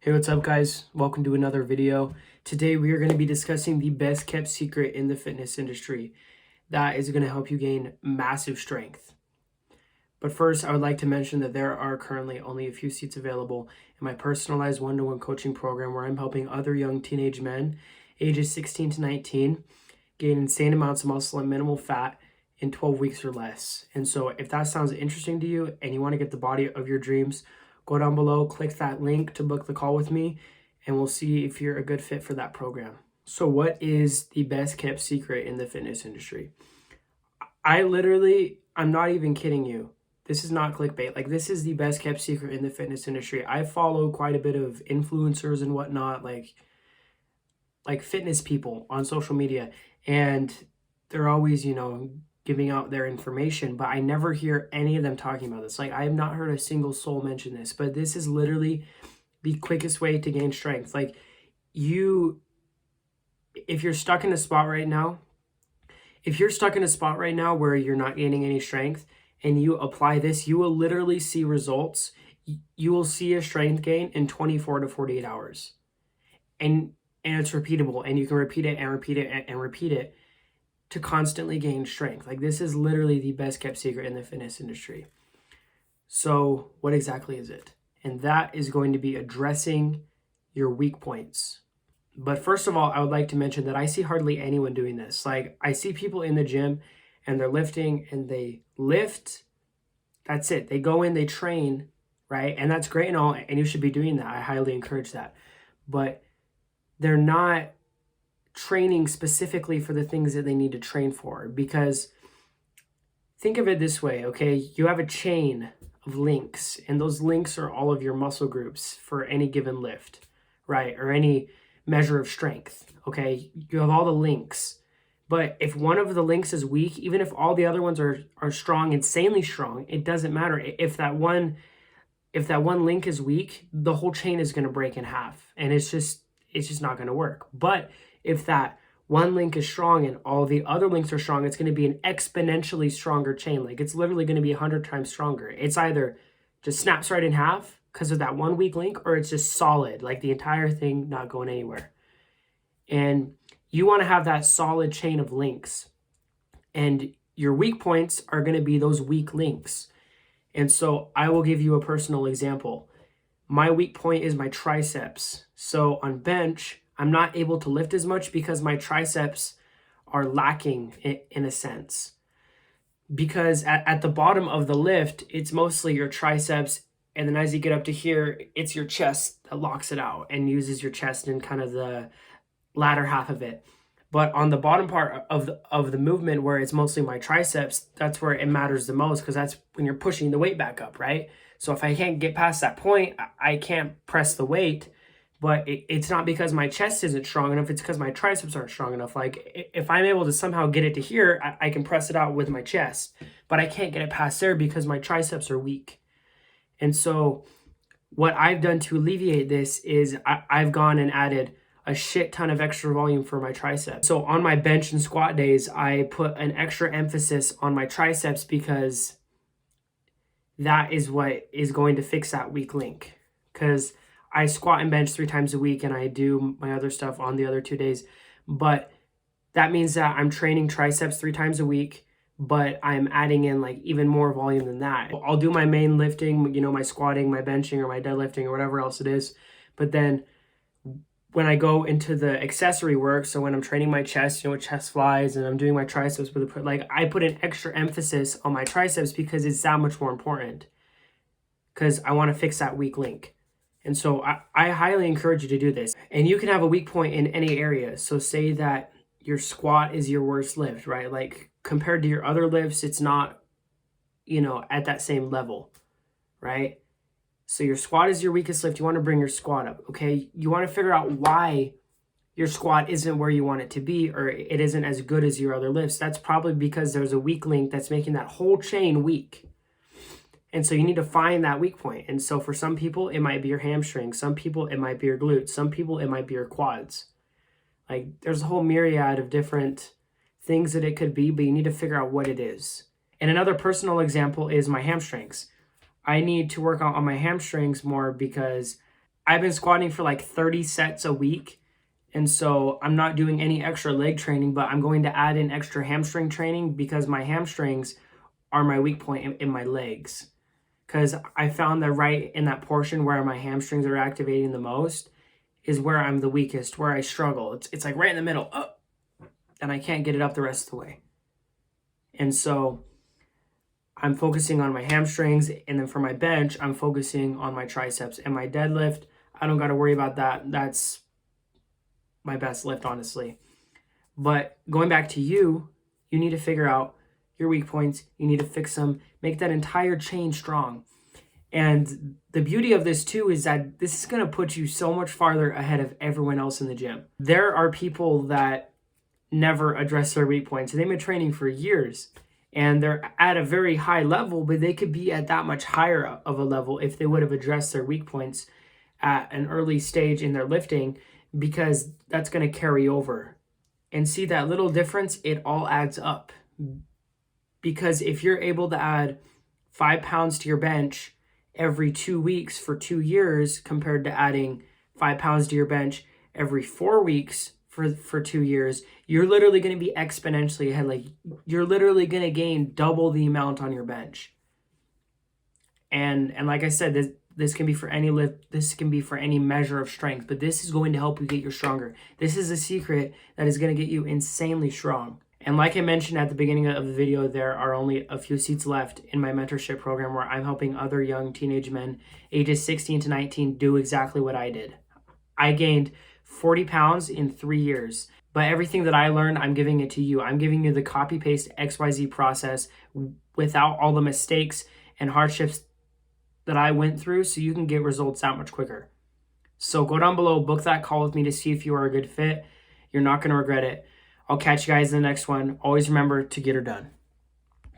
Hey, what's up guys? Welcome to another video. Today we are going to be discussing the best kept secret in the fitness industry that is going to help you gain massive strength. But first, I would like to mention that there are currently only a few seats available in my personalized one-to-one coaching program where I'm helping other young teenage men ages 16 to 19 gain insane amounts of muscle and minimal fat in 12 weeks or less. And so if that sounds interesting to you and you want to get the body of your dreams, go down below, click that link to book the call with me, and we'll see if you're a good fit for that program. So what is the best kept secret in the fitness industry? I'm not even kidding you. This is not clickbait. Like, this is the best kept secret in the fitness industry. I follow quite a bit of influencers and whatnot, like fitness people on social media, and they're always, giving out their information, but I never hear any of them talking about this. Like, I have not heard a single soul mention this, but this is literally the quickest way to gain strength. Like, if you're stuck in a spot right now, where you're not gaining any strength and you apply this, you will literally see results. You will see a strength gain in 24 to 48 hours. And it's repeatable, and you can repeat it and repeat it and repeat it to constantly gain strength. Like, this is literally the best kept secret in the fitness industry. So what exactly is it? And that is going to be addressing your weak points. But first of all, I would like to mention that I see hardly anyone doing this. Like, I see people in the gym and they're lifting and they lift. That's it. They go in, they train, right? And that's great and all, and you should be doing that. I highly encourage that. But they're not training specifically for the things that they need to train for. Because think of it this way, okay? You have a chain of links, and those links are all of your muscle groups for any given lift, right? Or any measure of strength, okay? You have all the links. But if one of the links is weak, even if all the other ones are strong, insanely strong, it doesn't matter. If that one link is weak, the whole chain is going to break in half, and it's just not going to work. But if that one link is strong and all the other links are strong, it's going to be an exponentially stronger chain. Like, it's literally going to be 100 times stronger. It's either just snaps right in half because of that one weak link, or it's just solid, like the entire thing not going anywhere. And you want to have that solid chain of links. And your weak points are going to be those weak links. And so I will give you a personal example. My weak point is my triceps. So on bench, I'm not able to lift as much because my triceps are lacking in a sense. Because at the bottom of the lift, it's mostly your triceps. And then as you get up to here, it's your chest that locks it out and uses your chest in kind of the latter half of it. But on the bottom part of the movement, where it's mostly my triceps, that's where it matters the most, because that's when you're pushing the weight back up, right? So if I can't get past that point, I can't press the weight. But it's not because my chest isn't strong enough, it's because my triceps aren't strong enough. Like, if I'm able to somehow get it to here, I can press it out with my chest. But I can't get it past there because my triceps are weak. And so what I've done to alleviate this is I've gone and added a shit ton of extra volume for my triceps. So on my bench and squat days, I put an extra emphasis on my triceps because that is what is going to fix that weak link. Because I squat and bench 3 times a week, and I do my other stuff on the other 2 days. But that means that I'm training triceps 3 times a week, but I'm adding in like even more volume than that. I'll do my main lifting, my squatting, my benching, or my deadlifting, or whatever else it is. But then when I go into the accessory work, so when I'm training my chest, with chest flies, and I'm doing my triceps I put an extra emphasis on my triceps because it's that much more important. Because I want to fix that weak link. And so I highly encourage you to do this. And you can have a weak point in any area. So say that your squat is your worst lift, right? Like, compared to your other lifts, it's not, at that same level, right? So your squat is your weakest lift. You want to bring your squat up, okay? You want to figure out why your squat isn't where you want it to be, or it isn't as good as your other lifts. That's probably because there's a weak link that's making that whole chain weak. And so you need to find that weak point. And so for some people, it might be your hamstring. Some people, it might be your glutes. Some people, it might be your quads. Like, there's a whole myriad of different things that it could be, but you need to figure out what it is. And another personal example is my hamstrings. I need to work on my hamstrings more because I've been squatting for like 30 sets a week. And so I'm not doing any extra leg training, but I'm going to add in extra hamstring training because my hamstrings are my weak point in my legs. Because I found that right in that portion where my hamstrings are activating the most is where I'm the weakest, where I struggle. It's like right in the middle, and I can't get it up the rest of the way. And so I'm focusing on my hamstrings, and then for my bench, I'm focusing on my triceps. And my deadlift, I don't got to worry about that. That's my best lift, honestly. But going back to you need to figure out your weak points. You need to fix them, make that entire chain strong. And the beauty of this too is that this is going to put you so much farther ahead of everyone else in the gym. There are people that never address their weak points. They've been training for years and they're at a very high level, but they could be at that much higher of a level if they would have addressed their weak points at an early stage in their lifting, because that's going to carry over. And see that little difference, it all adds up. Because if you're able to add 5 pounds to your bench every 2 weeks for 2 years compared to adding 5 pounds to your bench every 4 weeks for 2 years, you're literally going to be exponentially ahead. Like, you're literally going to gain double the amount on your bench. And like I said, this can be for any lift, this can be for any measure of strength, but this is going to help you get you stronger. This is a secret that is going to get you insanely strong. And like I mentioned at the beginning of the video, there are only a few seats left in my mentorship program where I'm helping other young teenage men ages 16 to 19 do exactly what I did. I gained 40 pounds in 3 years, but everything that I learned, I'm giving it to you. I'm giving you the copy-paste XYZ process without all the mistakes and hardships that I went through, so you can get results that much quicker. So go down below, book that call with me to see if you are a good fit. You're not going to regret it. I'll catch you guys in the next one. Always remember to get her done.